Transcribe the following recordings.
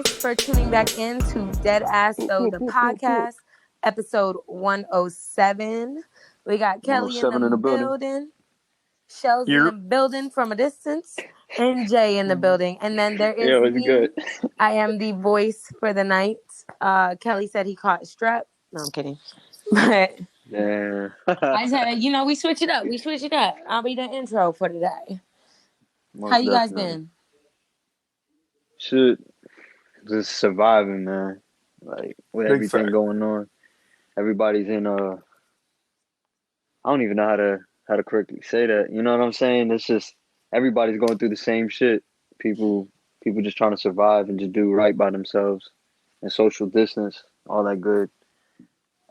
guys for tuning back in to Deadass, the podcast, episode 107. We got Kelly in the 107 in the building. building, Shells in the building from a distance, and Jay in the building. And then there is it's me. good. I am the voice for the night. Kelly said he caught strep. No, I'm kidding. But Yeah. I said, we switch it up. I'll be the intro for today. Most How you guys definitely. been? Shit. Just surviving, man. Like, with Big everything fact. going on. Everybody's in I don't even know how to correctly say that. You know what I'm saying? It's just everybody's going through the same shit. People just trying to survive and just do right by themselves and social distance, all that good.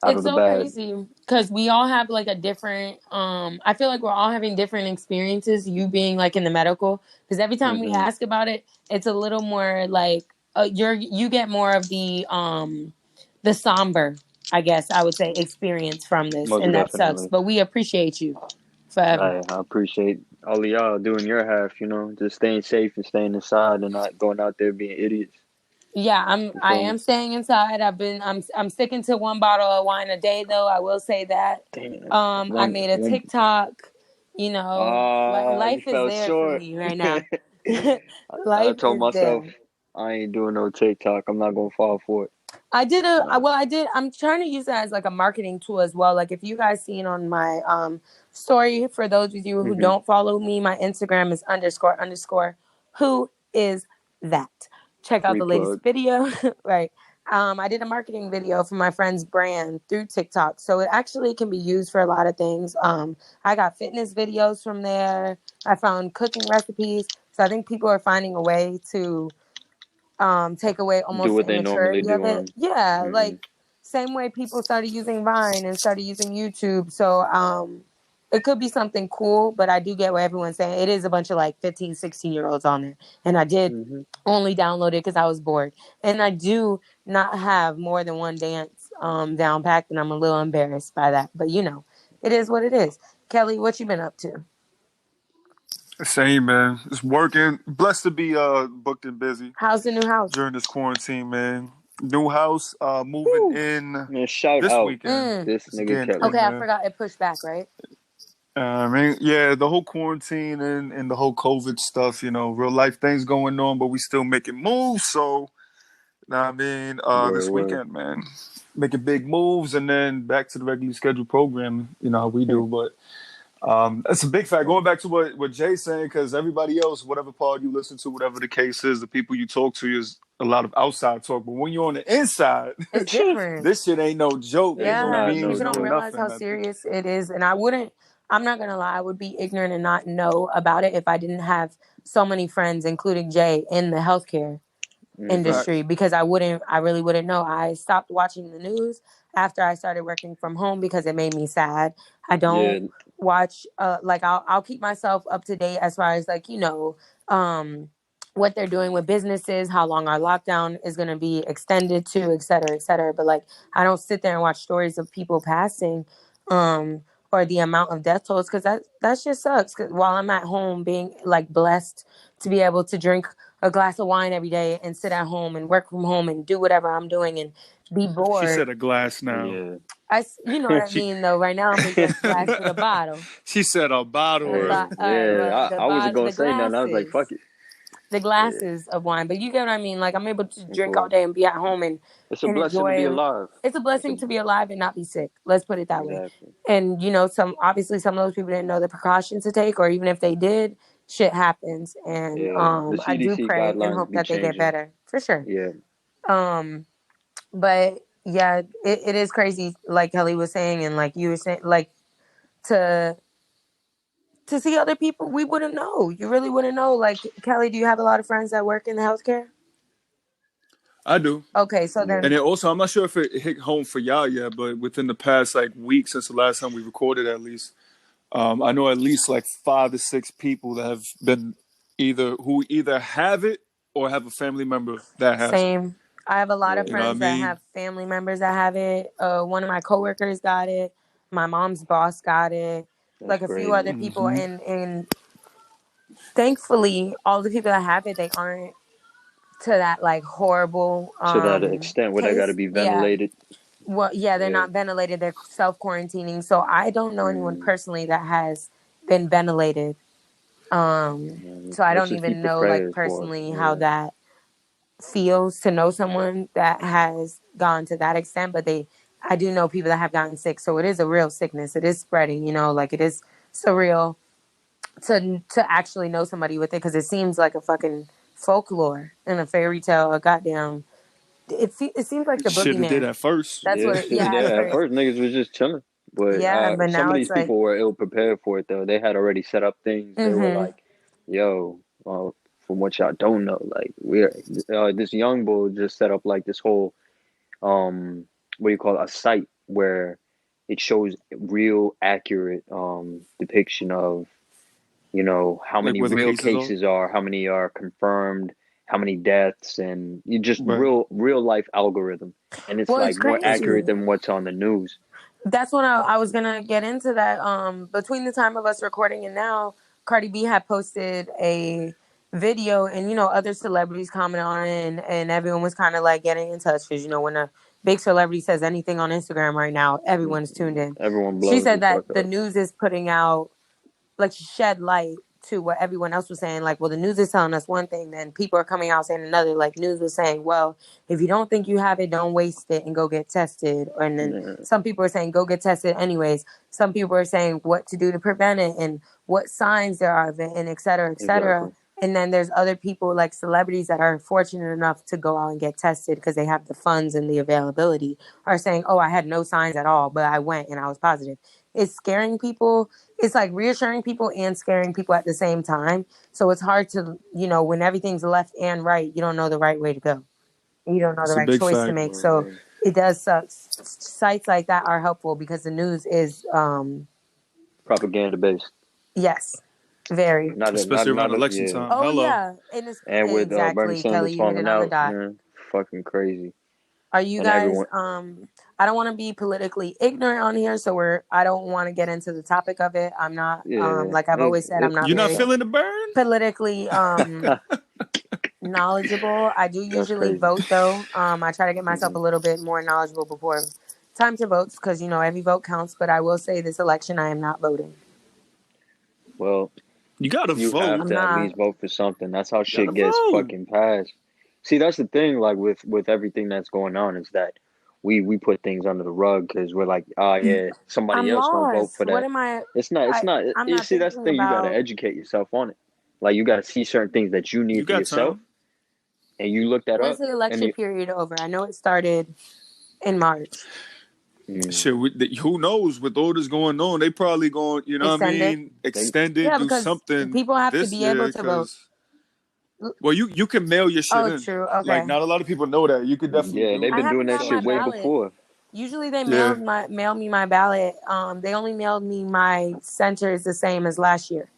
It's so crazy because we all have like a different I feel like we're all having different experiences, you being like in the medical, because every time we ask about it, it's a little more like you get more of the somber, I guess I would say, experience from this. Most and definitely. That sucks, but we appreciate you forever. I appreciate all of y'all doing your half, just staying safe and staying inside and not going out there being idiots. Yeah, I am staying inside. I'm sticking to 1 bottle of wine a day though. I will say that. I made a TikTok. Life is there for me right now. I told myself I ain't doing no TikTok. I'm not gonna fall for it. I did. I'm trying to use that as like a marketing tool as well. Like if you guys seen on my story, for those of you who don't follow me, my Instagram is __ who is that. Check out the latest video. Right. I did a marketing video for my friend's brand through TikTok. So it actually can be used for a lot of things. I got fitness videos from there. I found cooking recipes. So I think people are finding a way to take away almost the immaturity of it. Yeah. Like same way people started using Vine and started using YouTube. So it could be something cool, but I do get what everyone's saying. It is a bunch of like 15, 16-year-olds on there. And I did only download it because I was bored. And I do not have more than one dance down packed, and I'm a little embarrassed by that. But it is what it is. Kelly, what you been up to? Same, man. It's working. Blessed to be booked and busy. How's the new house? During this quarantine, man. New house, moving in this weekend. This nigga Kelly. Okay, I forgot it pushed back, right? The whole quarantine and the whole COVID stuff, real life things going on, but we still making moves. So, this weekend, man, making big moves and then back to the regularly scheduled program, how we do. But that's a big fact. Going back to what Jay's saying, because everybody else, whatever pod you listen to, whatever the case is, the people you talk to is a lot of outside talk. But when you're on the inside, it's different. This shit ain't no joke. Yeah, ain't no memes, people don't realize how serious it is. And I'm not going to lie, I would be ignorant and not know about it if I didn't have so many friends, including Jay, in the healthcare industry, because I really wouldn't know. I stopped watching the news after I started working from home because it made me sad. I don't watch, I'll keep myself up to date as far as what they're doing with businesses, how long our lockdown is going to be extended to, et cetera, et cetera. But I don't sit there and watch stories of people passing, or the amount of death tolls, because that just sucks. Cause while I'm at home being blessed to be able to drink a glass of wine every day and sit at home and work from home and do whatever I'm doing and be bored. She said a glass now. Yeah. You know what I mean, though. Right now I'm thinking glass with a bottle. She said a bottle. I wasn't going to say nothing. I was like, fuck it. The glasses of wine, but you get what I mean. I'm able to drink all day and be at home, and it's a blessing to be alive. It's a blessing to be alive and not be sick. Let's put it that way. And some of those people didn't know the precautions to take, or even if they did, shit happens. And I do pray and hope that they get better for sure. Yeah. But yeah, it is crazy, like Kelly was saying, and like you were saying, to see other people, we wouldn't know. You really wouldn't know. Like, Kelly, do you have a lot of friends that work in the healthcare? I do. Okay, so then... And then also, I'm not sure if it hit home for y'all yet, but within the past, week since the last time we recorded, at least, I know at least 5 to 6 people that have been who either have it or have a family member that has it. Same. I have a lot of friends that have family members that have it. One of my coworkers got it. My mom's boss got it. That's a few other people, and thankfully, all the people that have it, they aren't to that like horrible to that extent where they got to case. be ventilated. Well, they're not ventilated. They're self-quarantining. So I don't know anyone personally that has been ventilated. So I Let's don't just be even know like prepared for it. personally how that feels to know someone that has gone to that extent. But I do know people that have gotten sick. So it is a real sickness. It is spreading, you know, like it is surreal to actually know somebody with it, because it seems like a fucking folklore and a fairy tale, a goddamn. It seems like the Shit, it did boogeyman. at first. That's what. At At first. first niggas was just chilling, but Yeah, but some now of it's these like. people were ill prepared for it though. They had already set up things. They were Mm-hmm. like, "Yo, well, from what y'all don't know, like we're this young bull just set up like this whole what do you call it, a site where it shows real accurate depiction of, you know, how Like many where the real cases are. cases are, how many are confirmed, how many deaths, and you just Right. real life algorithm, and it's Well, like it's more accurate crazy. than what's on the news. That's when I was gonna get into that. Between the time of us recording and now, Cardi B had posted a video, and you know, other celebrities commented on it, and everyone was kind of like getting in touch, because you know, when a big celebrity says anything on Instagram right now, everyone's tuned in. Everyone She blows said the that fuck the up. news is putting out, like, shed light to what everyone else was saying. Like, well, the news is telling us one thing, then people are coming out saying another. Like, news was saying, well, if you don't think you have it, don't waste it and go get tested. And then some people are saying go get tested anyways. Some people are saying what to do to prevent it and what signs there are of it, and et cetera, et cetera. Exactly. And then there's other people, like celebrities, that are fortunate enough to go out and get tested because they have the funds and the availability, are saying, oh, I had no signs at all, but I went and I was positive. It's scaring people. It's like reassuring people and scaring people at the same time. So it's hard to, you know, when everything's left and right, you don't know the right way to go. You don't know the It's a right big choice to fact. make. So it does suck. Sites like that are helpful because the news is, Propaganda based. yes, very. Especially around election Yeah. time. Oh Hello. yeah, and it's And with Bernie exactly, Kelly. Sanders You hit it falling on the out, dot. man, fucking crazy. Are you And guys? everyone, I don't want to be politically ignorant on here, so I don't want to get into the topic of it. I'm not. Like I've always said, I'm not You're not very feeling the burn? politically knowledgeable. I do that's usually crazy. vote though. I try to get myself a little bit more knowledgeable before time to vote, because you know every vote counts. But I will say this election, I am not voting. Well, You gotta you vote. have I'm to at not. least vote for something. That's how You gotta shit gets vote. fucking passed. See, that's the thing. Like with everything that's going on, is that we put things under the rug because we're like, oh yeah, somebody I'm else gonna vote lost. for What that. am I? It's not. It's not. I'm You not see, that's the thinking thing. You got to about. educate yourself on it. Like you got to see certain things that you You need for got yourself, time. and you look that When's up. the And election period over? I know it started in March. Shit, who knows? With all this going on, they probably going, you know what I Extended. mean, they, extend it, Yeah, do because something people have to this be able year. to vote. Because, well, you can mail your shit Oh, in. true. Like, Okay. not a lot of people know that. You could definitely yeah, they've do I been it. doing haven't that got So, my shit way ballot. before. Usually they yeah. mail me my ballot. They only mailed me my center is the same as last year,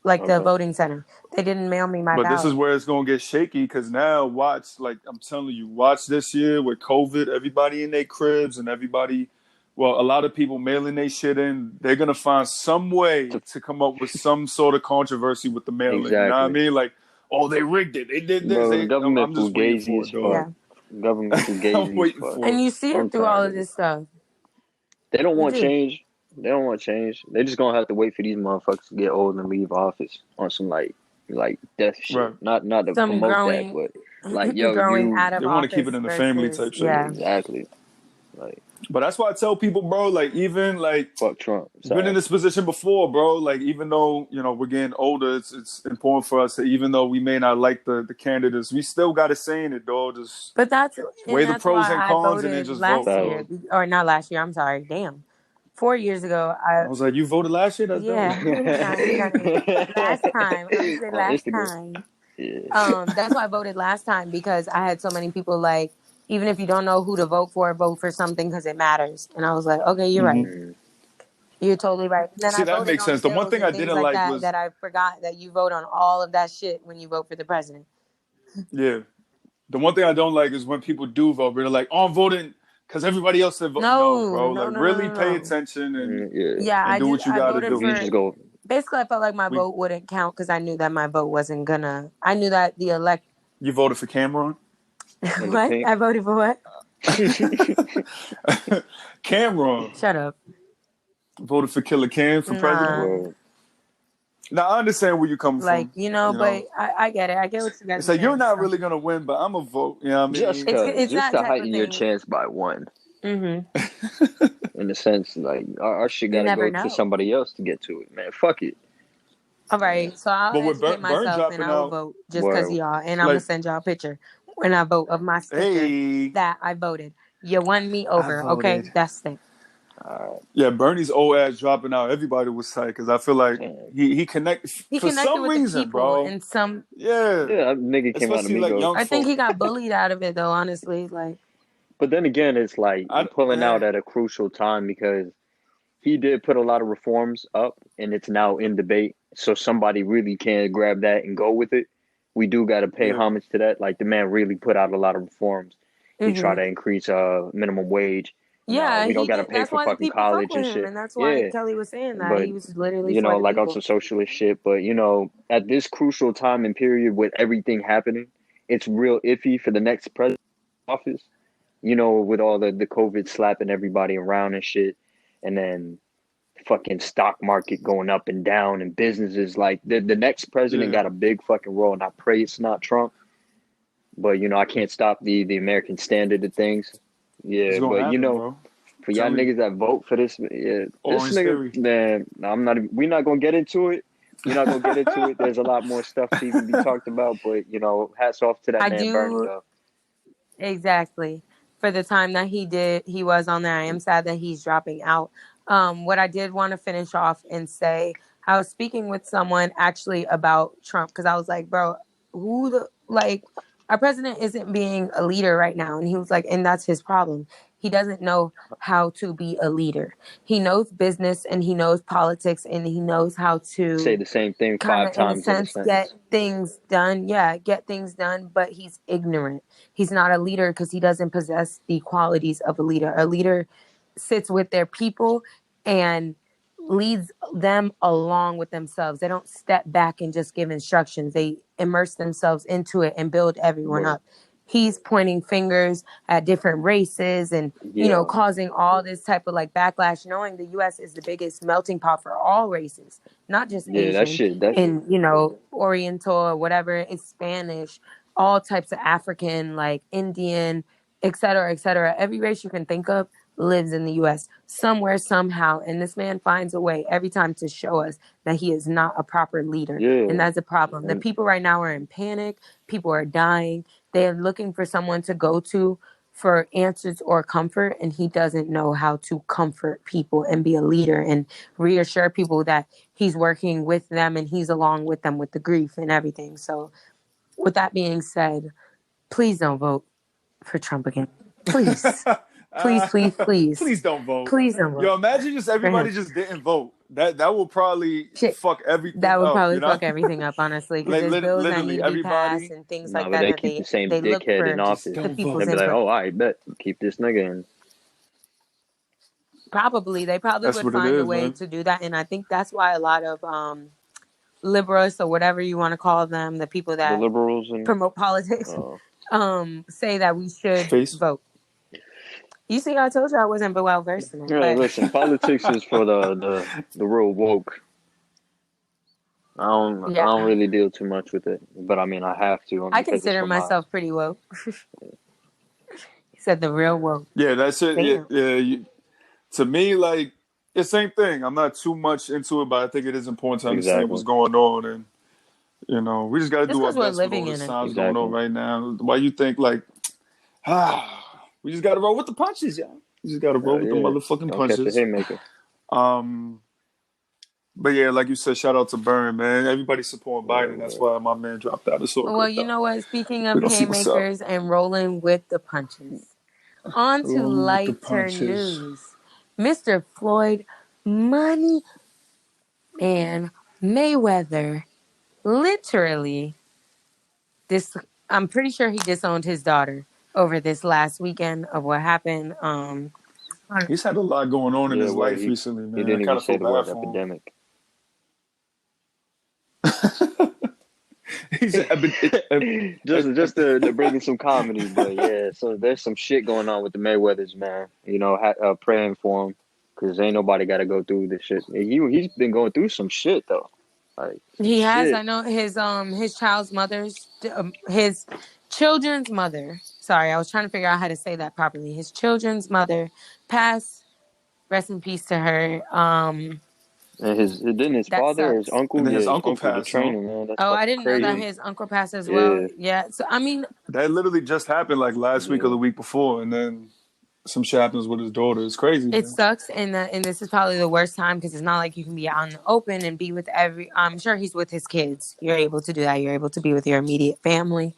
like the Okay. voting center. They didn't mail me my But this is ballot. where it's gonna get shaky because now watch, like I'm telling you, watch this year with COVID, everybody in their cribs and everybody, well, a lot of people mailing their shit in. They're gonna find some way to come up with some sort of controversy with the mailing. You know what I Exactly. mean? Like, oh, they rigged it. They did this. Bro, the government I'm just waiting fugazi for as it, dog. fuck. Yeah, Government I'm fugazi as waiting fuck. for and it. you see I'm it through all tired of of it. this stuff. They don't You want do. change. They don't want change. They just gonna have to wait for these motherfuckers to get old and leave office on some like death shit. Right. Not to Some promote that, growing, but like yo, growing you out of They want to keep it office in the family versus type shit. yeah, yeah. exactly. Like But that's why I tell people, bro, like even like fuck Trump. been in Sorry. this position before, bro. Like even though we're getting older, it's important for us to, even though we may not like the candidates, we still got to say in it, dog. Just But weigh the that's pros why and I cons and then voted just vote, last Facts. year, dog. or not last year. I'm sorry. Damn, 4 years ago. I was like, you voted last year? That's dope. Yeah, last time. I'm gonna say On last Instagram. time. Yeah. That's why I voted last time, because I had so many people like, even if you don't know who to vote for something because it matters. And I was like, okay, you're right. Mm-hmm. Mm. You're totally right. And then See, I that voted makes on sense. The one bills thing and I things didn't like like that was, I forgot that you vote on all of that shit when you vote for the president. yeah, the one thing I don't like is when people do vote, but they're like, oh, I'm voting because everybody else said vote. No, No, bro. no, Like, no, no, really no, pay no. attention Yeah. Yeah, and do what you I got to voted do. We for. just go Basically, I felt like my We vote wouldn't count because I knew that my vote wasn't gonna. I knew that You voted for Cameron? What? I voted for what? Cameron. Shut up. Voted for Killer Cam for president? Word. Now, I understand where you're coming Like, from. but I get it. I get what you guys are It's like, saying. you're not really going to win, but I'm going to vote. You know what I mean? Just that to type of heighten your thing. chance by one. Mm-hmm. In a sense, like, our shit You got to never go know. to somebody else to get to it, man. Fuck it. All right, so I'll But with educate Burn myself and dropping I will out, vote just because of y'all. And I'm going like, to send y'all a picture when I vote of my sticker that I voted. You won me over, okay? That's it. Yeah, Bernie's old ass dropping out. Everybody was tight because I feel like he connected for connected some with reason, the people bro. And some. Yeah, that nigga came out of especially like Migos. young I think folk. he got bullied out of it though, honestly. Like, But then again, it's like pulling out at a crucial time because he did put a lot of reforms up, and it's now in debate. So somebody really can grab that and go with it. We do got to pay homage to that. Like, the man really put out a lot of reforms. He tried to increase minimum wage. yeah, we don't he got to did. pay That's for why the fucking people fuck college with and him, shit. and that's why Kelly was saying that But he was literally for the like on people. some socialist shit. But at this crucial time and period with everything happening, it's real iffy for the next president office. With all the COVID slapping everybody around and shit, and then fucking stock market going up and down, and businesses like the next president got a big fucking role, and I pray it's not Trump. But I can't stop the American standard of things. Yeah, but bro. for y'all niggas that vote for this, this nigga, man, we're not gonna get into it. We're not gonna get into it. There's a lot more stuff to even be talked about, but hats off to that man Bernie though. Exactly. For the time that he was on there, I am sad that he's dropping out. What I did want to finish off and say, I was speaking with someone actually about Trump because I was like, bro, our president isn't being a leader right now. And he was like, and that's his problem. He doesn't know how to be a leader. He knows business and he knows politics and he knows how to say the same thing 5 times in a sentence. Get things done. Yeah, get things done, but he's ignorant. He's not a leader because he doesn't possess the qualities of a leader. A leader sits with their people and leads them along with themselves. They don't step back and just give instructions. They immerse themselves into it and build everyone up. He's pointing fingers at different races and, causing all this type of backlash, knowing the U.S. is the biggest melting pot for all races, not just Asian and, Oriental or whatever. It's Spanish, all types of African, Indian, et cetera, et cetera. Every race you can think of lives in the U.S. somewhere, somehow. And this man finds a way every time to show us that he is not a proper leader. And that's a problem. The people right now are in panic. People are dying. They're looking for someone to go to for answers or comfort. And he doesn't know how to comfort people and be a leader and reassure people that he's working with them and he's along with them with the grief and everything. So with that being said, please don't vote for Trump again. Please. Please don't vote. Please don't vote. Yo, imagine just everybody just didn't vote. That will probably fuck everything up. That would probably fuck everything up, honestly, because there's bills that need to be passed and things like that. They keep the same dickhead in office. The They'll be like, oh, I bet keep this nigga in. They probably would find a way to do that, and I think that's why a lot of liberals or whatever you want to call them, the people that the liberals and promote politics, say that we should vote. You see, I told you I wasn't well versed in it. Yeah, listen, politics is for the real woke. I don't really deal too much with it, but I mean I have to. I consider myself pretty woke. He said the real woke. Yeah, that's it. Yeah. To me, the same thing. I'm not too much into it, but I think it is important to understand what's going on, and we just got to do our best with all the times going on right now. Why you think we just got to roll with the punches, y'all. We just got to roll with the motherfucking punches. Catch the haymaker. But yeah, like you said, shout out to Byrne, man. Everybody's supporting Biden. That's why my man dropped out. Well, you know what? Speaking of haymakers and rolling with the punches, on to lighter news. Mr. Floyd Money Man Mayweather, literally, I'm pretty sure he disowned his daughter over this last weekend of what happened. He's had a lot going on in his life recently, man. He didn't even say the word epidemic. He's just to bring in some comedy, but yeah. So there's some shit going on with the Mayweathers, man. You know, praying for him because ain't nobody got to go through this shit. He's been going through some shit though, like some He has. shit. I know his child's mother's his children's mother. Sorry, I was trying to figure out how to say that properly. His children's mother passed. Rest in peace to her. And his That father or his sucks. uncle, and then his yeah, his uncle uncle's a passed, no? trainer, man. That's Oh, I fucking didn't know that crazy. his uncle passed as well. Yeah, Yeah. So I mean, That literally just happened like last week or the week before, and then some shit happens with his daughter. It's crazy, it man. sucks, and this is probably the worst time because it's not like you can be out in the open and be with every. I'm sure he's with his kids. You're able to do that. You're able to be with your immediate family,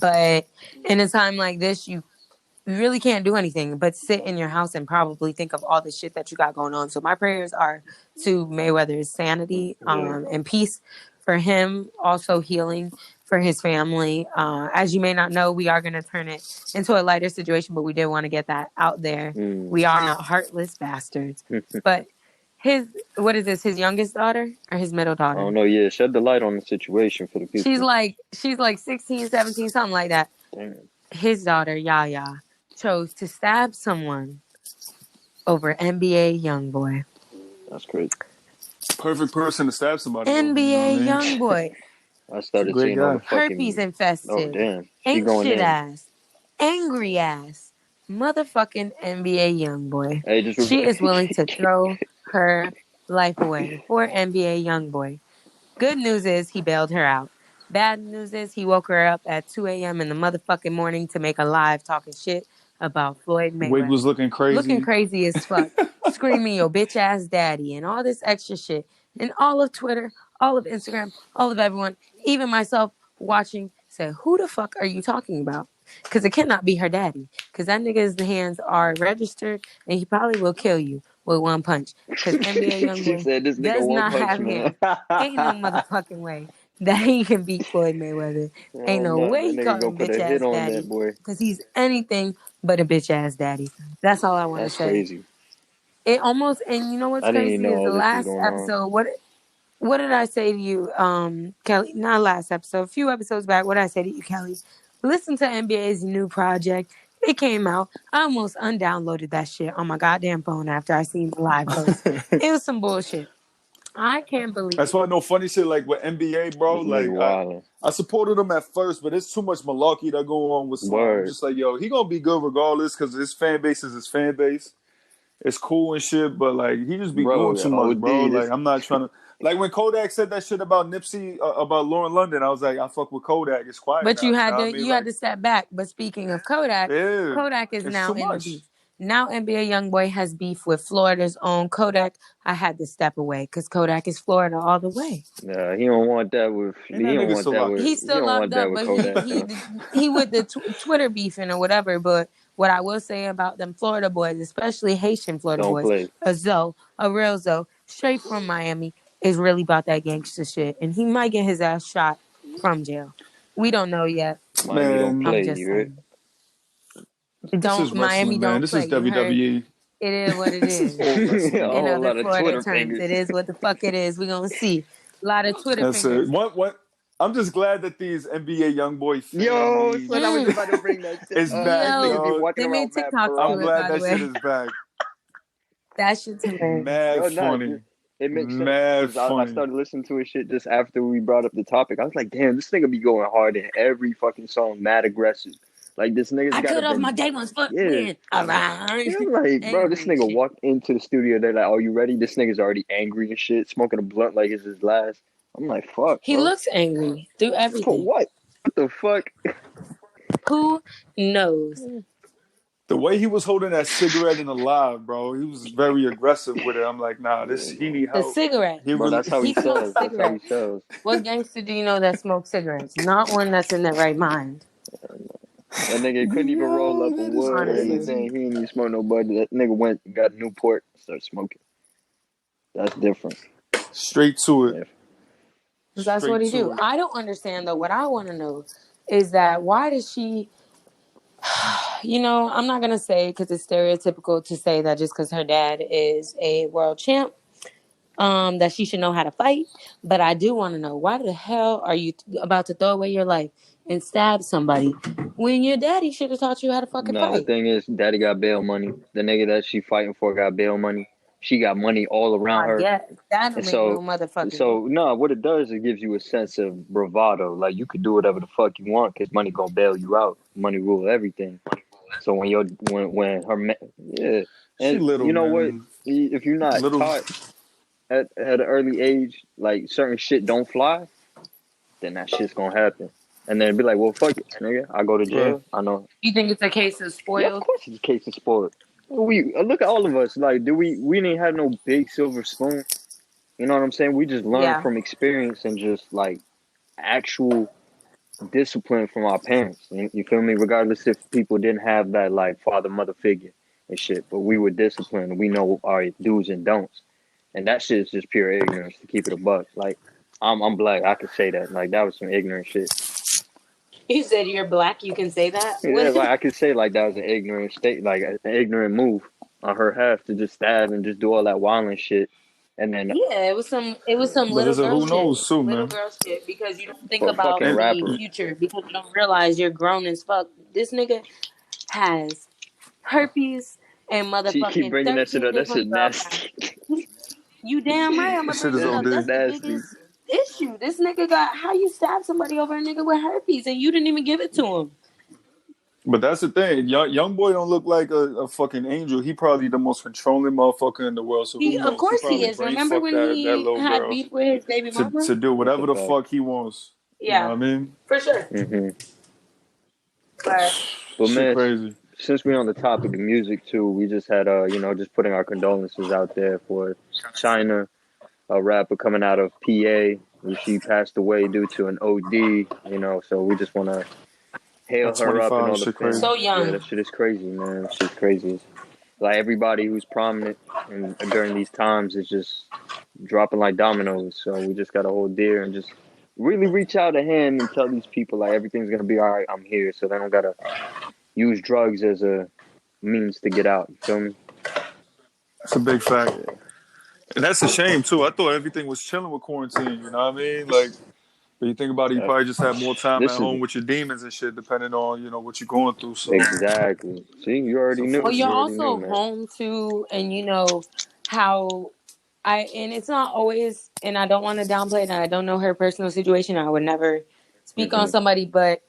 but in a time like this, you really can't do anything but sit in your house and probably think of all the shit that you got going on. So my prayers are to Mayweather's sanity and peace for him, also healing for his family. As you may not know, we are going to turn it into a lighter situation, but we did want to get that out there. We are not heartless bastards. But what is this, his youngest daughter or his middle I daughter? don't know. Yeah, shed the light on the situation for the She's people. like 16, 17, something like that. Damn. His daughter, Yaya, chose to stab someone over NBA Youngboy. That's crazy. Perfect person to stab somebody. NBA Over, you know Youngboy. I started great seeing all guy. the fucking. Herpes Oh infested. damn, she Ain't going shit in. ass. Angry ass. Motherfucking NBA Youngboy. Hey, just She is willing to throw her life away for NBA Youngboy. Good news is he bailed her out. Bad news is he woke her up at 2 a.m. in the motherfucking morning to make a live talking shit about Floyd Wig was Mayweather. looking crazy. Looking crazy as fuck. Screaming your bitch ass daddy and all this extra shit. And all of Twitter, all of Instagram, all of everyone, even myself watching, said, who the fuck are you talking about? Because it cannot be her daddy. Because that nigga's hands are registered and he probably will kill you with one punch. Because NBA she Youngboy said this nigga does one not punch have man. hands. Ain't no motherfucking way that he can beat Floyd Mayweather. Ain't Oh no man, way that he nigga call gonna him put a bitch hit ass on that daddy. boy. Because he's anything but a bitch ass daddy. That's all I want to That's say. crazy. It almost, and you know what's I didn't even crazy know is the all this was last going on. episode. What did I say to you, Kelly? Not last episode, a few episodes back. What did I say to you, Kelly? Listen to NBA's new project. It came out. I almost undownloaded that shit on my goddamn phone after I seen the live post. It was some bullshit. I can't believe. That's why I know funny shit like with NBA, bro. This nigga Like wildin'. I supported him at first, but it's too much malarkey that go on with Slime. Word. Just like, yo, he gonna be good regardless because his fan base is his fan base. It's cool and shit, but like he just be doing Bro, too much, bro. OD. Like I'm not trying to. Like when Kodak said that shit about Nipsey, about Lauren London, I was like, I fuck with Kodak. It's quiet But now. you You know had what I to mean? you had Like, to step back. But speaking of Kodak, yeah, Kodak is it's now too in the much. beef. Now NBA Youngboy has beef with Florida's own Kodak. I had to step away because Kodak is Florida all the way. Nah, he don't want that with. And that nigga still locked. He's He still don't locked want that up, with but Kodak. he with the Twitter beefing or whatever. But what I will say about them Florida boys, especially Haitian Florida Don't boys, play. a real Zoe, straight from Miami, is really about that gangster shit, and he might get his ass shot from jail. We don't know yet. Miami don't Man, I'm play. just You heard? saying. this is Miami wrestling, man. don't This play. is You heard? WWE. It is what it This is is. all A wrestling, In bro. whole other lot of Florida Twitter terms, fingers. it is what the fuck it is. We're gonna see. A lot of Twitter That's it. fingers. What? I'm just glad that these NBA YoungBoy Yo, families son, I was just about to bring that shit is up. These back, niggas Yo, be dog. walking they made around mad TikToks to I'm it, glad by the that shit way. is back. That shit's hilarious. Mad Yo, nah, funny. it makes sense Mad because I funny. started listening to his shit just after we brought up the topic. I was like, damn, this nigga be going hard in every fucking song, mad aggressive. Like this nigga's I gotta cut off my been, day one's foot yeah. win. Alright. Yeah, I'm like, bro, this Angry nigga shit. walked into the studio. They're like, "Are you ready?" This nigga's already angry and shit, smoking a blunt like it's his last. I'm like, fuck, He bro. looks angry through For everything. what? What the fuck? Who knows? The way he was holding that cigarette in the live, bro, he was very aggressive with it. I'm like, nah, Yeah, he bro. need The help. cigarette. He Bro, really. that's how he He smokes sells. That's how he cigarettes. sells. What gangster do you know that smokes cigarettes? Not one that's in their right mind. That nigga couldn't even roll Yo, up a that is wood or Honestly. crazy. anything. He didn't even smoke no bud. That nigga went and got Newport and started smoking. That's different. Straight to it. Yeah. That's what Straight he to do. it. I don't understand though. What I want to know is that why does she? You know, I'm not gonna say because it's stereotypical to say that just because her dad is a world champ, that she should know how to fight. But I do want to know, why the hell are you about to throw away your life and stab somebody when your daddy should have taught you how to fucking No, the fight? thing is, daddy got bail money. The nigga that she fighting for got bail money. She got money all around I her. guess that And don't make no motherfucking sense. no, what it does, it gives you a sense of bravado. Like, you could do whatever the fuck you want because money gonna bail you out. Money rule everything. So when yeah, She and little, you know what? man. If you're not Little. taught at an early age, like certain shit don't fly, then that shit's gonna happen. And then be like, well, fuck it, nigga. I go to Right. jail. I know. You think it's a case of Yeah, of spoiled? course it's a case of sport. We look at all of us. Like, we didn't have no big silver spoon. You know what I'm saying? We just learned Yeah. from experience and just like actual discipline from our parents. You feel me? Regardless if people didn't have that like father mother figure and shit, but we were disciplined. We know our do's and don'ts, and that shit is just pure ignorance. To keep it a buck, like I'm black, I could say that. Like, that was some ignorant shit. You said you're black. You can say that. Yeah, like I could say like that was an ignorant state, like an ignorant move on her half to just stab and just do all that wilding shit, and then Yeah, it was some But little it's a girl who shit. knows too, Little man. girl shit, because you don't think for a fucking about And the rapper. future, because you don't realize you're grown as fuck. This nigga has herpes and She keep motherfucking bringing that shit 13 up. That shit different girlfriends. nasty. You damn right I'm that gonna shit bring is it That up. OD. shit That's the nasty. biggest issue. This nigga got, how you stab somebody over a nigga with herpes and you didn't even give it to him. But that's the thing. Young boy don't look like a fucking angel. He probably the most controlling motherfucker in the world. So who He, of knows? He course he probably is. brain Remember fucked when that he little had girl beef with his baby mama? to do That's a whatever the fact. fuck he wants. You know Yeah, what I mean? for sure. Hmm. But But Shit man, crazy. since we're on the topic of music too, we just had just putting our condolences out there for China, a rapper coming out of PA. She passed away due to an OD. So we just want to hail At her up and 25, all the shit crazy. so fam. Yeah, young. that shit is crazy, man. That shit's crazy. It's like everybody who's prominent and during these times is just dropping like dominoes. So we just gotta hold dear and just really reach out a hand and tell these people like everything's gonna be all right. I'm here, so they don't gotta use drugs as a means to get out. You feel me? It's a big fact. Yeah. And that's a shame too. I thought everything was chilling with quarantine, you know what I mean? Like, but you think about it, you probably just have more time at This is home with your demons and shit, depending on, what you're going through. So exactly. See, you it's already knew. Well, you're You unfortunate. already knew, also man. home too, and you know how and it's not always, and I don't want to downplay it, and I don't know her personal situation. I would never speak on Hmm. somebody, but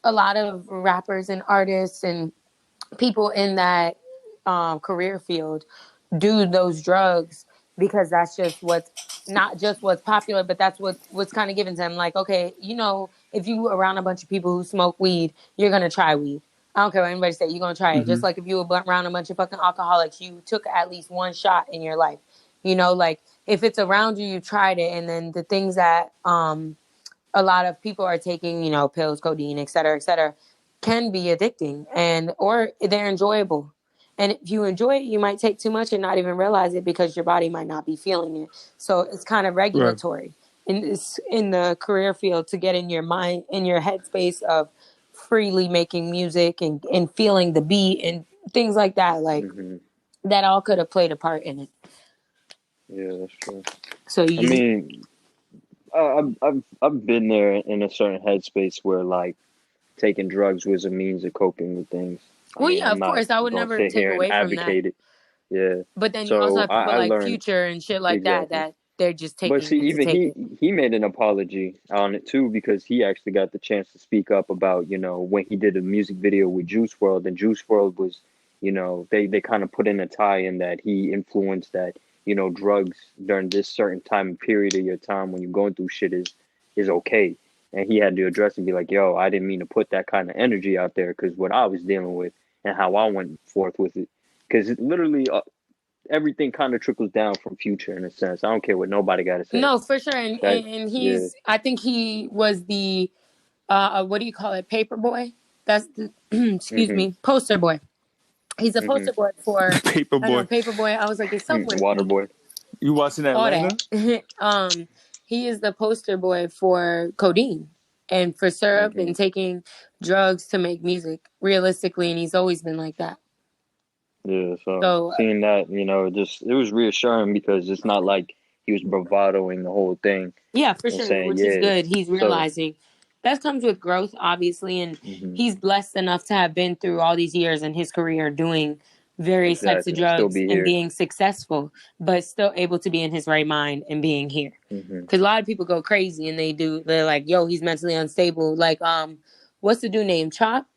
a lot of rappers and artists and people in that career field do those drugs because that's just what's not just what's popular, but that's what's kind of given to them. Like, okay, if you around a bunch of people who smoke weed, you're gonna try weed. I don't care what anybody say, you're gonna try it. Hmm. Just like if you were around a bunch of fucking alcoholics, you took at least one shot in your life. Like if it's around you, you tried it, and then the things that a lot of people are taking, pills, codeine, et cetera, can be addicting or they're enjoyable. And if you enjoy it, you might take too much and not even realize it because your body might not be feeling it. So it's kind of Right. regulatory in the career field to get in your mind, in your headspace of freely making music and feeling the beat and things like that. Like Hmm. that all could have played a part in it. Yeah, that's true. So I you, mean, I've been there in a certain headspace where like taking drugs was a means of coping with things. I well, mean, yeah, I'm of not course, I would gonna never sit take here and away from that. advocate it. Yeah. But then you also So have people I like learned Future and shit like that exactly. that they're just But see, taking it to even take it. he made an apology on it too because he actually got the chance to speak up about when he did a music video with Juice World, and Juice World was they kind of put in a tie in that he influenced that drugs during this certain time and period of your time when you're going through shit is okay, and he had to address and be like, yo, I didn't mean to put that kind of energy out there because what I was dealing with and how I went forth with it because it literally everything kind of trickles down from Future in a sense. I don't care what nobody got to say. No, for sure. And, That and yeah. I think he was the, what do you call it? Paper boy. That's the, excuse Mhm. me, poster boy. He's a poster Mhm. boy for, I don't know, Paperboy. paper boy. I was like, it's somewhere. Waterboy. You watching All Atlanta? that. He is the poster boy for codeine and for syrup and Mhm. taking drugs to make music realistically. And he's always been like that. Yeah. So So seeing that, it was reassuring because it's not like he was bravadoing the whole thing. Yeah, for sure, saying, which is good. He's realizing that comes with growth, obviously, and he's blessed enough to have been through all these years in his career doing various types of drugs and being successful, but still able to be in his right mind and being here. Because a lot of people go crazy and they're like, yo, he's mentally unstable. Like, what's the dude named Chop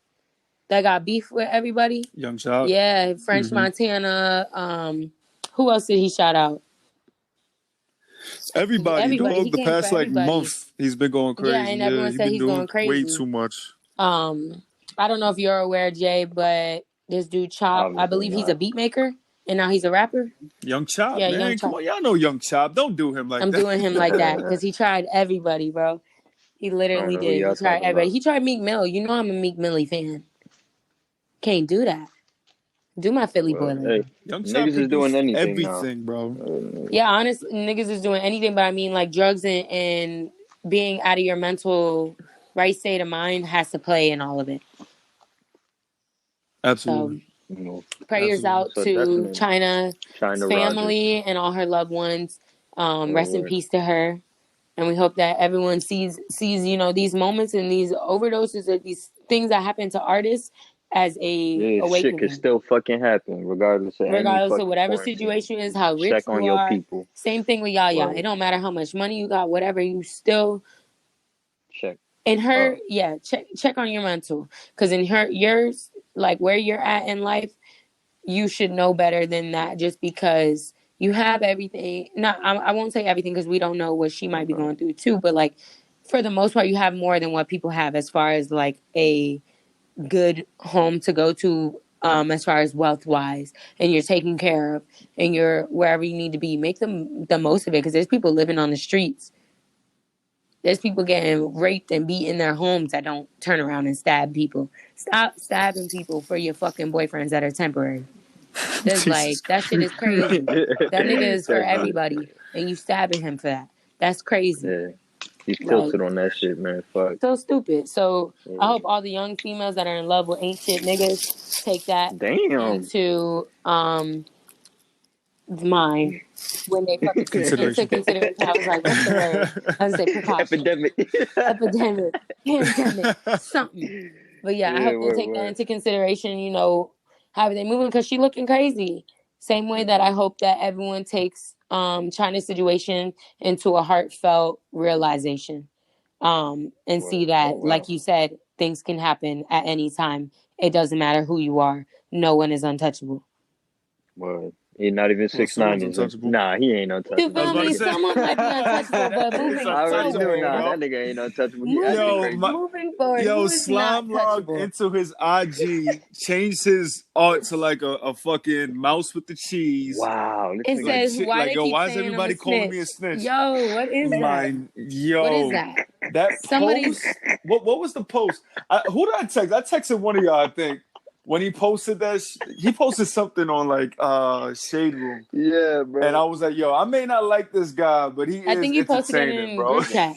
that got beef with everybody? Young Chop. Yeah, French Montana. Who else did he shout out? Everybody. Dog, the past like month, he's been going crazy. Yeah, and everyone said he's going crazy. Way too much. I don't know if you're aware, Jay, but this dude Chop, I believe he's a beat maker, and now he's a rapper. Young Chop, yeah, man. Young Chop. Come on, y'all know Young Chop. Don't do him like that. I'm doing him like that because he tried everybody, bro. He literally did. He tried everybody. He tried Meek Mill. You know I'm a Meek Millie fan. Can't do that. Do my Philly boy. Hey, Young Chop is doing everything, bro. Yeah, honestly, niggas is doing anything, but I mean, like, drugs and being out of your mental right state of mind has to play in all of it. Absolutely. So, prayers out to China's family Rogers and all her loved ones. Rest in peace to her. And we hope that everyone sees, you know, these moments and these overdoses or these things that happen to artists as a awakening. Shit can still fucking happen regardless of whatever situation is, how rich check on you are. Your people. Same thing with Yaya. It don't matter how much money you got, whatever, you still check. In her, check on your mental. Because in yours, like where you're at in life, you should know better than that just because you have everything. I won't say everything because we don't know what she might be going through too, but like for the most part, you have more than what people have as far as like a good home to go to, as far as wealth wise, and you're taken care of and you're wherever you need to be. Make the most of it because there's people living on the streets. There's people getting raped and beat in their homes that don't turn around and stab people. Stop stabbing people for your fucking boyfriends that are temporary. There's like, that shit is crazy. That nigga is for everybody. And you stabbing him for that. That's crazy. Yeah. He's tilted on that shit, man. Fuck. So stupid. So I hope all the young females that are in love with ain't shit niggas take that into mind when they fucking into consideration. I was like, what's the word? I was like, precaution. Pandemic, something. But yeah, I hope they take that into consideration, you know, how are they moving? Because she looking crazy. Same way that I hope that everyone takes China's situation into a heartfelt realization. And see that, like you said, things can happen at any time. It doesn't matter who you are. No one is untouchable. Well, he's not even 6'9". Nah, he ain't untouchable. Someone might be untouchable, but moving forward. That nigga ain't untouchable. Moving forward. Yo, Slime logged into his IG, changed his art to like a fucking mouse with the cheese. Wow. It says, why is everybody calling me a snitch? Yo, what is that? What is that? That post? What was the post? Who did I text? I texted one of y'all, I think. When he posted that, he posted something on like Shade Room. Yeah, bro. And I was like, yo, I may not like this guy, but I think he posted it in group chat.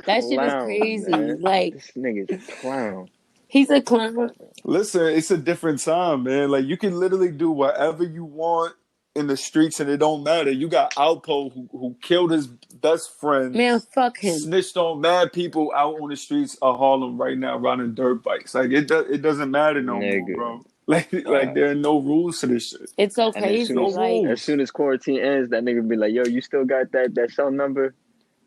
That shit is crazy. Man. Like, this nigga's a clown. He's a clown. Listen, it's a different time, man. Like you can literally do whatever you want in the streets, and it don't matter. You got Alpo who killed his best friend. Man, fuck him. Snitched on mad people out on the streets of Harlem right now riding dirt bikes. Like it doesn't matter no more, bro. Like there are no rules to this shit. It's so crazy. As soon as quarantine ends, that nigga be like, "Yo, you still got that cell number?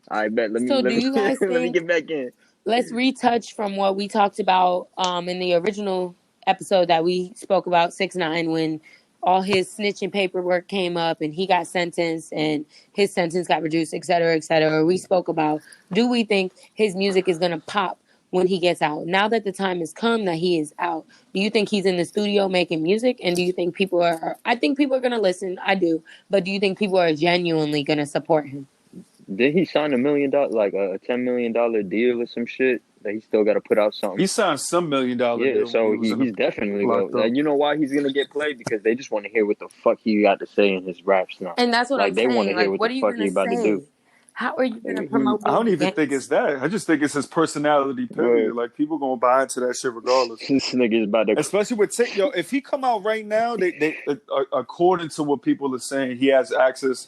I bet. Let me get back in." Let's retouch from what we talked about in the original episode that we spoke about 6ix9ine when all his snitching paperwork came up and he got sentenced and his sentence got reduced, et cetera, et cetera. We spoke about, do we think his music is going to pop when he gets out? Now that the time has come that he is out, do you think he's in the studio making music? And do you think people I think people are going to listen. I do. But do you think people are genuinely going to support him? Did he sign $1 million, like a $10 million deal or some shit? That he still got to put out something. He signed some $1 million deal. Yeah, so he's definitely going. You know why he's gonna get played? Because they just want to hear what the fuck he got to say in his raps now. And that's what I'm saying. They want to hear what the fuck he about to do. How are you gonna promote? I don't even think it's that. I just think it's his personality. Period. Right. Like people gonna buy into that shit regardless. This nigga is about to, especially with if he come out right now, they according to what people are saying, he has access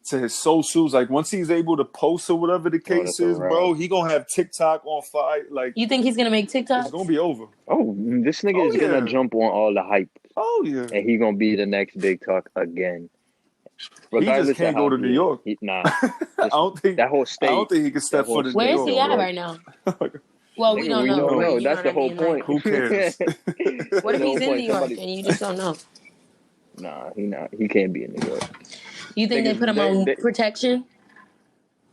to his socials. Like once he's able to post or whatever the case is, bro, he gonna have TikTok on fire. Like, you think he's gonna make TikTok? It's gonna be over. Oh, this nigga is gonna jump on all the hype. Oh yeah, and he gonna be the next big talk again. Regardless, he just can't go to New York. I don't think that whole state. I don't think he can step foot in Where New is York. he at right now? Well, we don't know. No, that's the whole point. Who cares? What if he's in New York and you just don't know? Nah, he can't be in New York. You think they put him on protection?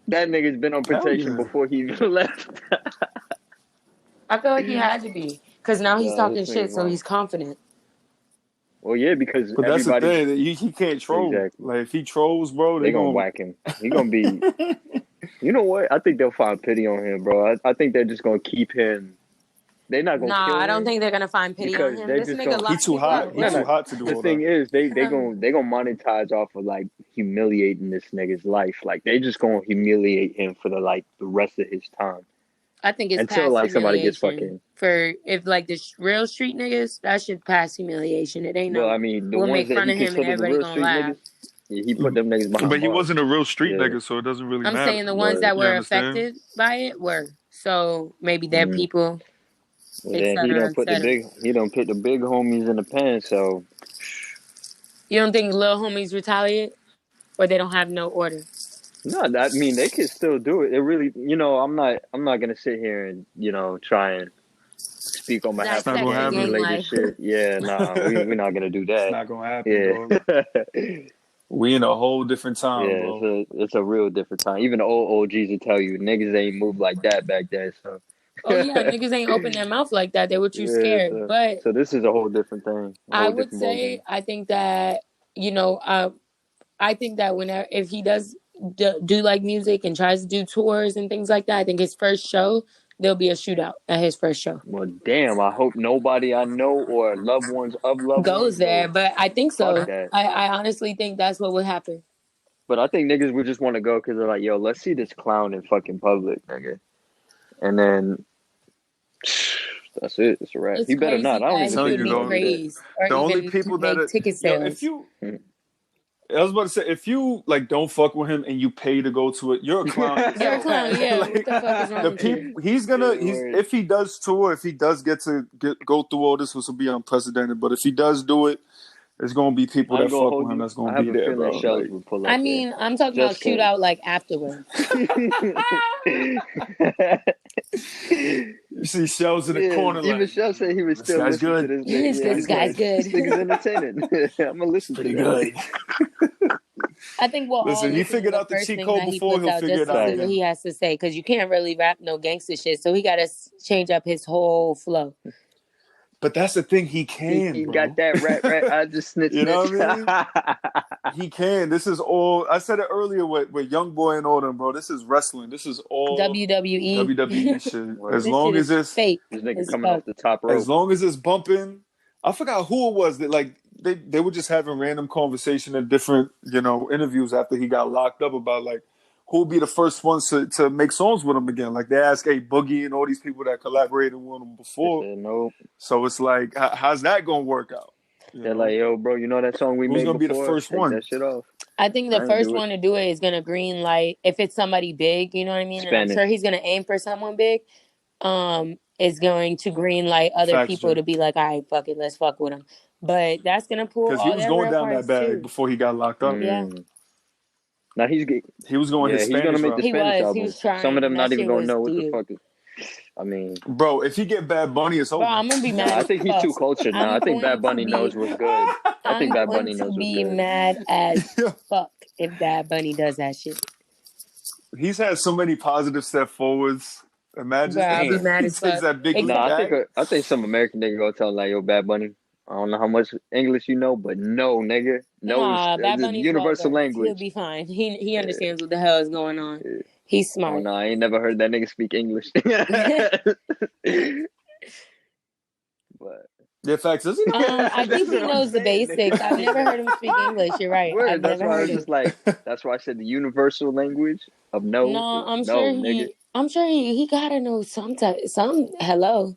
That nigga's been on protection before he even left. I feel like he had to be. Because now he's talking shit, so he's confident. Well, yeah, because but that's the thing. He can't troll. Exactly. Like, if he trolls, bro, they gonna whack him. He gonna be... You know what? I think they'll find pity on him, bro. I think they're just gonna keep him... They're not gonna kill him. I don't think they're gonna find pity on him. This nigga he's too hot. He's too hot to do The thing is, they gonna monetize off of, like, humiliating this nigga's life. Like, they just gonna humiliate him for the rest of his time. I think it's until like somebody gets fucking if like the real street niggas, that should pass humiliation. It ain't well, I mean, the we'll ones make fun of him and everybody gonna laugh. Niggas, yeah, he put them niggas behind. But he wasn't a real street nigga, so it doesn't really matter. I'm saying the ones that were affected by it were. So maybe their people. Well, then he don't put the big homies in the pen. So you don't think little homies retaliate, or they don't have no order? No, I mean they can still do it. It really, I'm not gonna sit here and try and speak on behalf of related shit. Yeah, nah, we're not gonna do that. It's not gonna happen. Yeah. We in a whole different time, bro. It's a real different time. Even the old OGs will tell you niggas ain't moved like that back then. So. Oh yeah, niggas ain't open their mouth like that. They were too scared. But so this is a whole different thing. I would say I think that I think that if he does do like music and tries to do tours and things like that, I think his first show there'll be a shootout at his first show. Well, damn! I hope nobody I know or loved ones of loved goes ones there, but I think so. I honestly think that's what would happen. But I think niggas would just want to go because they're like, yo, let's see this clown in fucking public, nigga, and then. That's it. It's a wrap. He better not. I don't even tell you the only people that are ticket sales. If you, I was about to say, if you don't fuck with him and you pay to go to it, you're a clown. You're a clown. Yeah. What the fuck is wrong with you? If he does tour, if he does get to go through all this, which will be unprecedented. But if he does do it, there's gonna be people that fuck with him that's gonna be there, bro. I mean, I'm talking about shootout like afterwards. You see shells in the corner. Even Shell said he was still listening to this. This guy's good. This nigga's entertaining. I'm gonna listen to good. I think he figured out the cheat code before he'll figure it out. See what he has to say, because you can't really rap no gangster shit, so he got to change up his whole flow. But that's the thing, he can. He got that rap. I just snitched. You know what I mean? He can. This is all. I said it earlier with Young Boy and all them, bro. This is wrestling. This is all WWE shit. As long as it's fake, this nigga coming off the top rope. As long as it's bumping. I forgot who it was that they were just having random conversation in different interviews after he got locked up about who would be the first ones to make songs with him again. Like, they ask Boogie and all these people that collaborated with him before. Nope. So it's like, how's that going to work out? They're like, yo, bro, you know that song we made before? Who's going to be the first one? That shit off. I think the first one to do it is going to green light. If it's somebody big, you know what I mean? And I'm sure he's going to aim for someone big. Is going to green light other people to be like, all right, fuck it, let's fuck with him. But that's going to pull all because he was going down that bag before he got locked up. Yeah. Now he was going his Spanish. He's gonna make the Spanish album. He was trying. Some of them not even gonna know what the fuck is. I mean, bro, if he get Bad Bunny, it's over. Bro, I'm gonna be mad. I think he's too cultured now. I think Bad Bunny knows what's good. I think Bad Bunny knows what's good. I'm going to be mad as fuck if Bad Bunny does that shit. He's had so many positive step forwards. Imagine. Bro, I'll be mad as fuck. That big I think some American nigga gonna tell him like, yo, Bad Bunny, I don't know how much English you know, but no, nigga. No, Bad Bunny's universal language. He'll be fine. He understands what the hell is going on. Yeah. He's smart. Oh, no, I ain't never heard that nigga speak English. But yeah, facts. Does he? I think he knows the basics. I've never heard him speak English. You're right. That's why I was just like, that's why I said the universal language of no. No, I'm sure he gotta know some hello.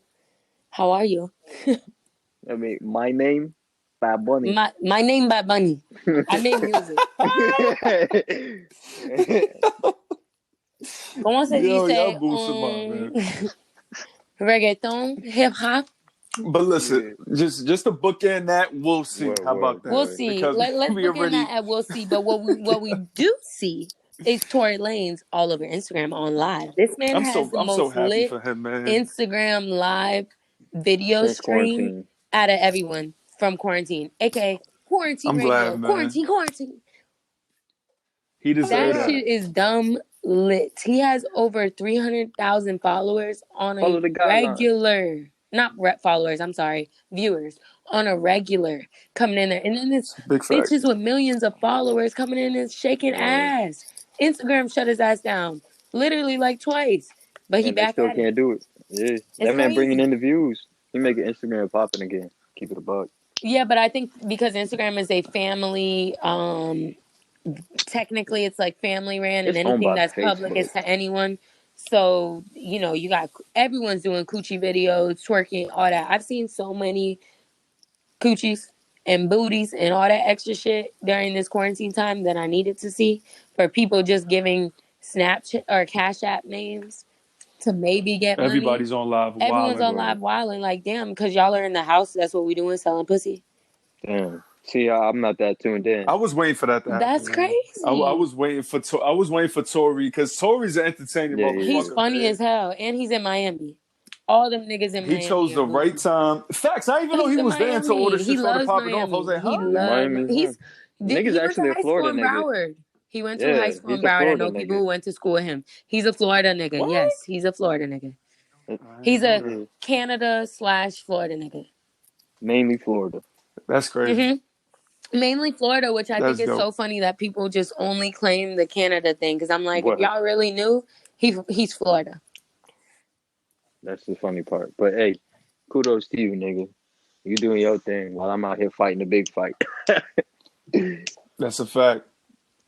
How are you? I mean, my name. Bad Bunny. My name Bad Bunny. I make music. ¿Cómo se dice? Reggaeton, hip hop. But listen, just to bookend that, we'll see. How about that? We'll see. Because Let's bookend that and we'll see. But what we do see is Tory Lanez all over Instagram on live. This man has the most lit for him, man. Instagram live video stream out of everyone from quarantine, aka quarantine radio, quarantine. He deserves that shit is dumb lit. He has over 300,000 followers on a regular, followers. I'm sorry, viewers on a regular coming in there, and then this bitches with millions of followers coming in and shaking ass. Instagram shut his ass down, literally like twice, but he back still at can't do it. Yeah, that man bringing in the views. He making Instagram popping again. Keep it a buck. Yeah, but I think because Instagram is a family, technically it's like family ran, and anything that's public is to anyone. So, you know, you got everyone's doing coochie videos, twerking, all that. I've seen so many coochies and booties and all that extra shit during this quarantine time that I needed to see, for people just giving Snapchat or Cash App names to maybe get money. Everybody's on live. Everyone's on live wilding. Like, damn, because y'all are in the house. That's what we doing, selling pussy. Damn. See, I'm not that tuned in. I was waiting for that to happen. That's crazy. I was waiting for Tory, because Tory's an entertaining motherfucker. He's funny as hell, and he's in Miami. All them niggas in Miami. He chose the right time. Facts. I didn't even know he was there until all this shit started popping off. I was like, huh? Niggas actually a Florida nigga. He went to high school in Broward. I know people who went to school with him. He's a Florida nigga. What? Yes, he's a Florida nigga. He's a Canada/Florida nigga. Mainly Florida. That's crazy. Mm-hmm. Mainly Florida, which I think is so funny that people just only claim the Canada thing. Because I'm like, if y'all really knew, he's Florida. That's the funny part. But hey, kudos to you, nigga. You doing your thing while I'm out here fighting the big fight. That's a fact.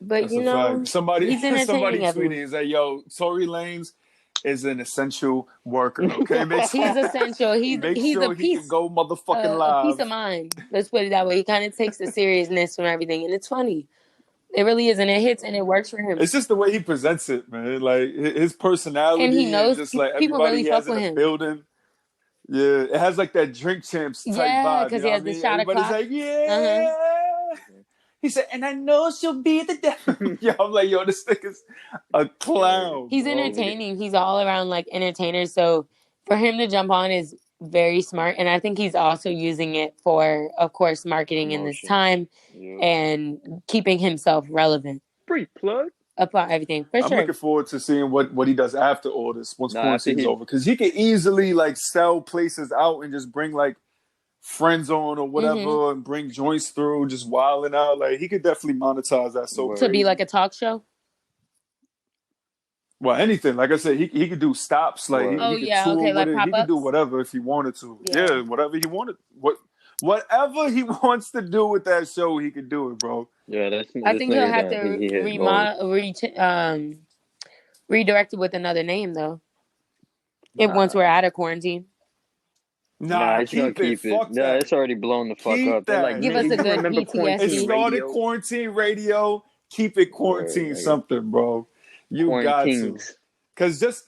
But that's you know, fact. Somebody tweeting is that, yo, Tory Lanez is an essential worker. Okay, he's essential. He's sure a piece. He can go motherfucking live. A piece of mind. Let's put it that way. He kind of takes the seriousness from everything, and it's funny. It really is, and it hits, and it works for him. It's just the way he presents it, man. Like his personality, and he knows just like people everybody really he has fuck in with the him. building. Yeah, it has like that Drink Champs type vibe. Yeah, because he has the shot Everybody's o'clock. Like, yeah. He said, and I know she'll be the devil. Yeah, I'm like, yo, this nigga's a clown. He's entertaining. He's all around like entertainer. So for him to jump on is very smart. And I think he's also using it for, of course, marketing in this time and keeping himself relevant. Free plug. About everything, for sure. I'm looking forward to seeing what he does after all this, once quarantine's over. Because he could easily like sell places out and just bring like friends on or whatever and bring joints through, just wilding out. Like he could definitely monetize that to be like a talk show. Well, anything. Like I said, he could do stops. Like he could tour with it. He could do whatever if he wanted to. Yeah, whatever he wanted. Whatever he wants to do with that show, he could do it, bro. Yeah, I think he'll have to redirect it with another name though. Once we're out of quarantine. Nah, it's gonna keep it. Yeah, it's already blown the fuck up. Like, give us a good PTSD. It started quarantine radio. Keep it quarantine something, bro. You got to. Because just,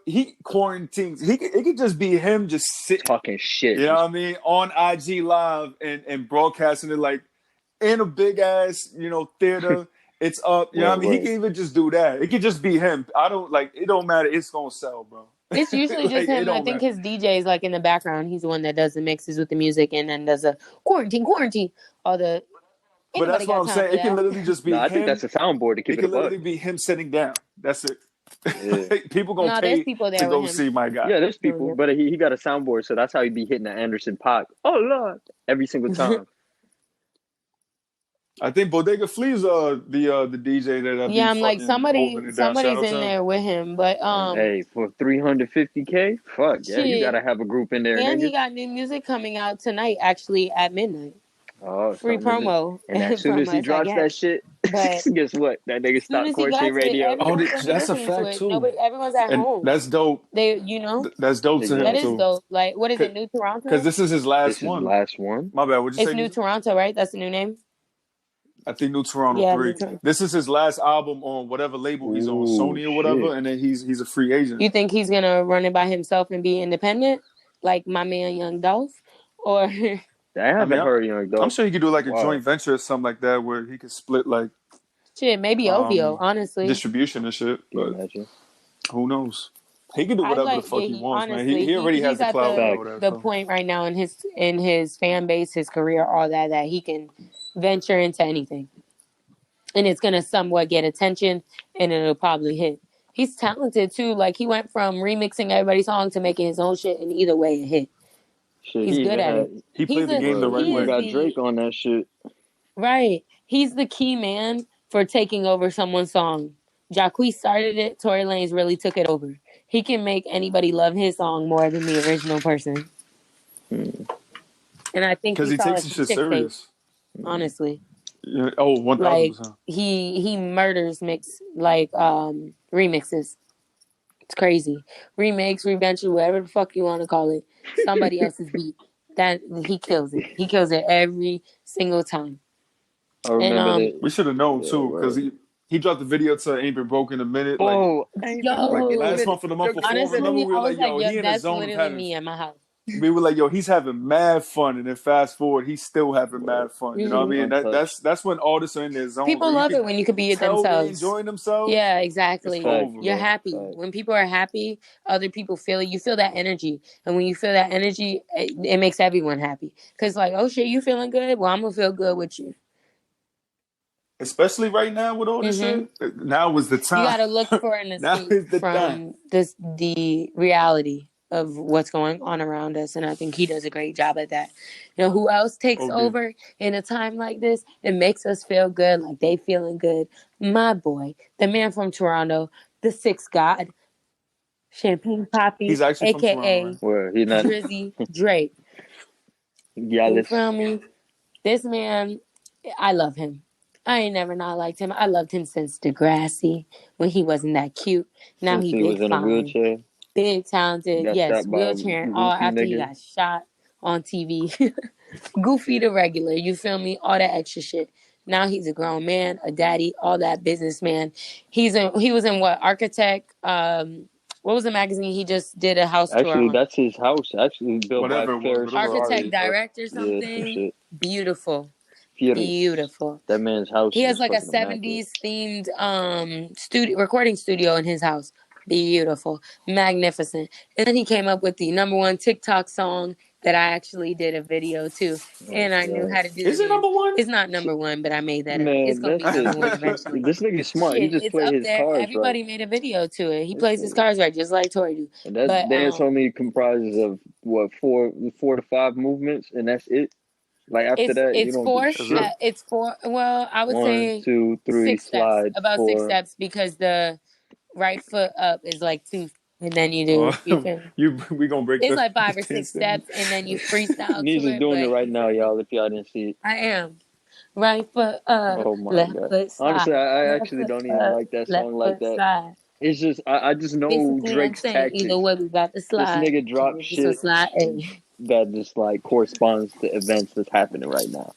he quarantines. It could just be him just sitting. Talking shit. You know what I mean? On IG Live and broadcasting it like in a big ass, theater. It's up. You know what I mean? He can even just do that. It could just be him. It don't matter. It's going to sell, bro. It's usually just him. I think his DJ is like in the background. He's the one that does the mixes with the music and then does a quarantine, all the. But that's what I'm saying. It can literally just be him. I think that's a soundboard to keep it. It can literally be him sitting down. That's it. Yeah. People gonna pay to go see my guy. Yeah, there's people, but he got a soundboard, so that's how he be hitting the Anderson Paak. Oh Lord, every single time. I think Bodega Flea's the DJ that. Yeah, I'm like somebody's in there with him, but hey, for $350K, fuck yeah, you gotta have a group in there. And he got new music coming out tonight, actually at midnight. Oh, free promo and as soon as from he us, I drops that guess. shit, But guess what? That nigga as soon stopped as he Quarantine got it, Radio. Oh, everyone's gonna be that's a listening to fact it. too. Nobody, everyone's at And home. that's dope. They, you know, That's dope to him that is Exactly. too. dope. Like, what is it, New Because Toronto? this is his last This is one. last one. My bad. What'd you It's say? New Toronto, right? That's the new name. I think New Toronto Yeah, 3. This is his last album on whatever label he's on, Ooh, Sony or whatever, shit. and then he's a free agent. You think he's gonna run it by himself and be independent, like my man Young Dolph, or? I haven't heard Young Dolph. I'm sure he could do like a Wow. joint venture or something like that where he could split like Shit, maybe OVO, honestly. distribution and shit. Can you But imagine? who knows? He can do whatever the fuck he wants, man. Honestly, He already has he's the at clout and all that. the point right now in his fan base, his career, all that he can venture into anything, and it's gonna somewhat get attention, and it'll probably hit. He's talented too. Like he went from remixing everybody's song to making his own shit, and either way it hit. Shit, He's good at it. He played the game the right way. He got Drake on that shit. Right. He's the key man for taking over someone's song. Jacquees started it. Tory Lanez really took it over. He can make anybody love his song more than the original person. And I think because he takes his shit serious. Honestly. Yeah. Oh, 1000%. Like he murders remixes. It's crazy. Remakes, reventure, whatever the fuck you want to call it. Somebody else's beat. That he kills it. He kills it every single time. I remember that. We should have known too, because he dropped the video to "Ain't Been Broke in a Minute." Like, last month or the month before. Honestly, remember, we were like, "Yo, he in that's a zone of literally having." me at my house. We were like, "Yo, he's having mad fun," and then fast forward, he's still having mad fun. You know what I mean? That's when artists are in their zone. People love it when you could be themselves, enjoying themselves. Yeah, exactly. You're happy Fact. when people are happy. Other people feel it. You feel that energy, and when you feel that energy, it makes everyone happy. Cause like, oh shit, you feeling good? Well, I'm gonna feel good with you. Especially right now with all this shit. Now was the time. You gotta look for an escape from the reality of what's going on around us, and I think he does a great job at that. You know who else takes over in a time like this? It makes us feel good, like they feeling good. My boy, the man from Toronto, the Sixth God, Champagne Poppy, he's actually aka from Toronto, right? Drizzy Drake. You feel me? This man, I love him. I ain't never not liked him. I loved him since Degrassi when he wasn't that cute. Now he was in a wheelchair. Big talented, yes, wheelchair and all after he got shot on TV. Goofy the regular, you feel me? All that extra shit. Now he's a grown man, a daddy, all that businessman. He was in what? Architect, what was the magazine he just did a house tour on? That's his house. Actually built by Paris. Architect director something. Yeah, Beautiful. Beautiful. That man's house. He has like a 70s themed recording studio in his house. Beautiful. Magnificent. And then he came up with the #1 TikTok song that I actually did a video to. And I knew how to do it. Is it #1? It's not #1, but I made that up. It's gonna be #1 eventually. This nigga's smart. He just plays his cards. Everybody made a video to it. He plays his cards right, just like Tori do. And that dance only comprises of what, four to five movements, and that's it. Like after that, you don't do shit. It's four. Well, I would say 1, 2, 3 slide. About 6 steps because the right foot up is like 2, and then you do. We gonna break. It's like 5 or 6 steps, and then you freestyle. He's just doing it right now, y'all. If y'all didn't see it, I am. Right foot up. Oh my left God. Foot slide. Honestly, I actually don't even like that song like that. Slide. It's just I just know basically, Drake's tactics. Either way, we got the slide. This nigga dropped shit that just like corresponds to events that's happening right now.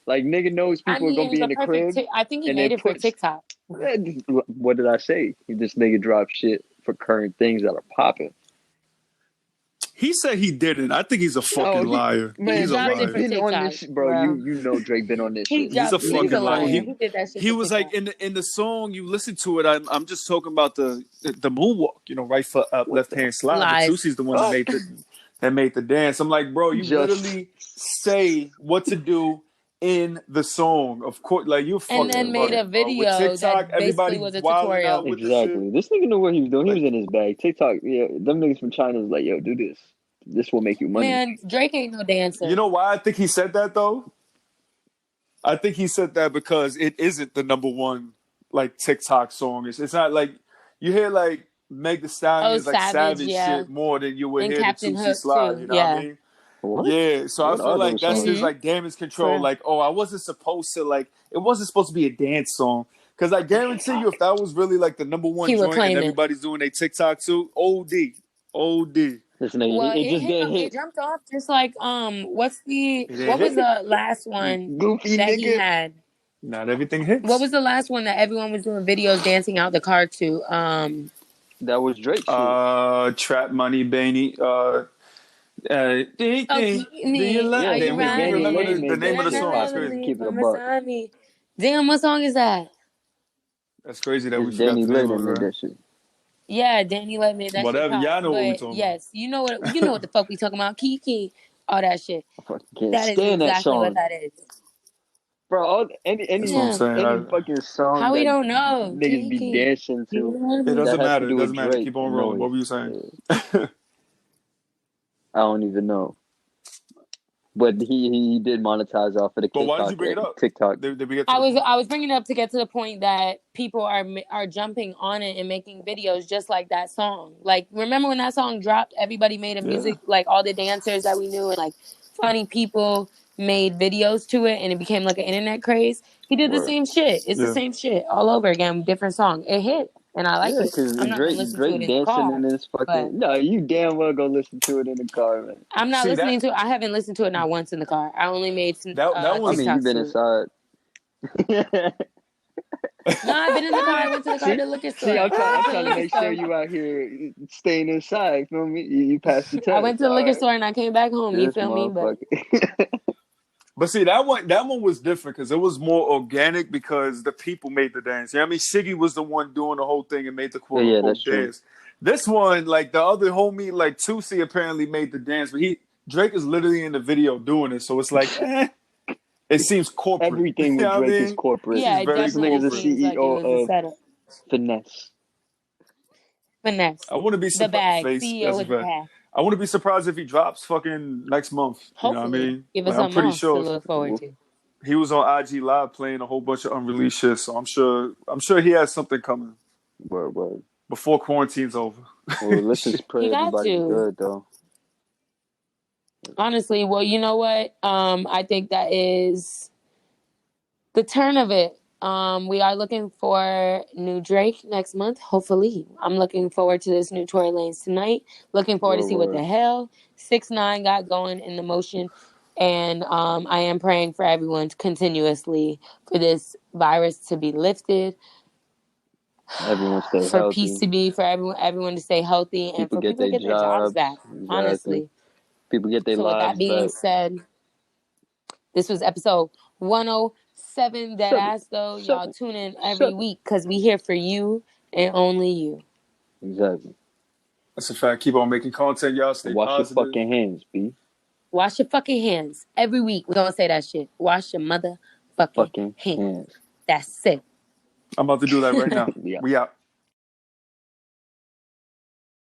Like nigga knows people are gonna be in the crib. I think he made it for TikTok. What did I say? This nigga dropped shit for current things that are popping. He said he didn't. I think he's a fucking liar. Man, he's a liar. Been on this shit, bro. You know Drake been on this shit. He's a fucking liar. He was TikTok. like in the song. You listen to it. I'm just talking about the moonwalk. You know, right foot up, left hand slide. Susie's the one that made the dance. I'm like, bro, you literally say what to do in the song. Of course, like you fucking. And then made a video with TikTok, that everybody was a tutorial. Exactly. This nigga knew what he was doing. He was in his bag. TikTok, yeah, them niggas from China was like, yo, do this. This will make you money. Man, Drake ain't no dancer. You know why I think he said that though? I think he said that because it isn't the #1 like TikTok song. It's not like you hear like Meg Thee Stallion's like savage shit more than you would hear the Tootsie Slide. You know what I mean? What? Yeah, so What I feel are like those that's songs? his like damage control. For- Like, oh, I wasn't supposed to like. It wasn't supposed to be a dance song. Because I guarantee you, if that was really like the number one he would joint and claim it. everybody's doing a TikTok too, OD. Listen, Well, it just didn't it hit. jumped off just like what It was hit. the last one Goofy that he nigga. had? Not everything What hits. was the last one that everyone was doing videos dancing out the car to? That was Drake shit. Trap Money, Baney. Do Oh, you love? are Yeah, you Damn, we can't even Danny riding? remember Lay the made name that of the You're shit song. It's never popular. crazy. leave Keep it a from buck. beside me. Damn, what song is that? That's crazy that we It's forgot Danny the Lay name that of made her. that shit. Yeah, Danny let me that shit Whatever. pop. Y'all know what we But talking about. yes, you know what the fuck we talking about. Kiki, all that shit. I fucking can't That is stand that exactly what song. that is. Bro, That's what I'm Yeah. any saying. fucking song How we that don't know? niggas be Kiki. dancing You to love It me. that doesn't has to matter. It do with doesn't matter. Drake Keep on rolling. annoys. What were you saying? I don't even know. But he did monetize off of the But why did you bring it up? TikTok. Did we get to I was bringing it up to get to the point that people are jumping on it and making videos just like that song. Like, remember when that song dropped? Everybody made a music, like all the dancers that we knew and like funny people made videos to it, and it became like an internet craze. He did the Word. same shit. It's the Yeah. same shit all over again, different song. It hit, and I like Yeah, it. because I'm not gonna listen to it Drake in the dancing car, in his but fucking. No, you damn well go listen to it in the car, man. I'm not See listening to it. I haven't listened to it not once in the car. I only made some that I mean, you've TikToks been to it. inside. No, I've been in the car. I went to the car to see, the liquor see, store. I I'm went to the trying to liquor make sure store. you out here staying inside. Feel me? You passed the I went test. to the All liquor right, store and I came back home. You this feel me? But motherfucker. But see, that one was different because it was more organic because the people made the dance. You know what I mean? Shiggy was the one doing the whole thing and made the quote Yeah, that's unquote true. dance. This one, like the other homie, like Tusi apparently made the dance, but Drake is literally in the video doing it, so it's like, it seems corporate. Everything You with know what I Drake is mean? It corporate. yeah, seems it very This definitely nigga's a corporate. seems like it CEO was a of setup. finesse. Finesse. I wouldn't be The surprised. bag. Face, CEO that's a with the fact. bag. I wouldn't be surprised if he drops fucking next month. You know what I Hopefully. mean? Give us Like I'm something pretty else to sure look forward to. he was on IG Live playing a whole bunch of unreleased shit, so I'm sure he has something coming Word. before quarantine's over. Well, let's just He pray got everybody's to. good, though. Honestly, well, you know what? I think that is the turn of it. We are looking for new Drake next month, hopefully. I'm looking forward to this new Tory Lanez tonight. Looking forward to see what the hell 6ix9ine got going in the motion. And I am praying for everyone continuously for this virus to be lifted, Everyone stay for healthy. peace to be, for everyone to stay healthy, and for people to get their jobs back. Exactly. Honestly. People get their So with that lives being back. said, this was episode 107 Deadass though. Y'all tune in every week because we here for you and only you. Exactly. That's a fact. Keep on making content, y'all. Stay Wash positive. your fucking hands, B. Wash your fucking hands. Every week we're gonna say that shit. Wash your motherfucking hands. That's it. I'm about to do that right now. Yeah. We out.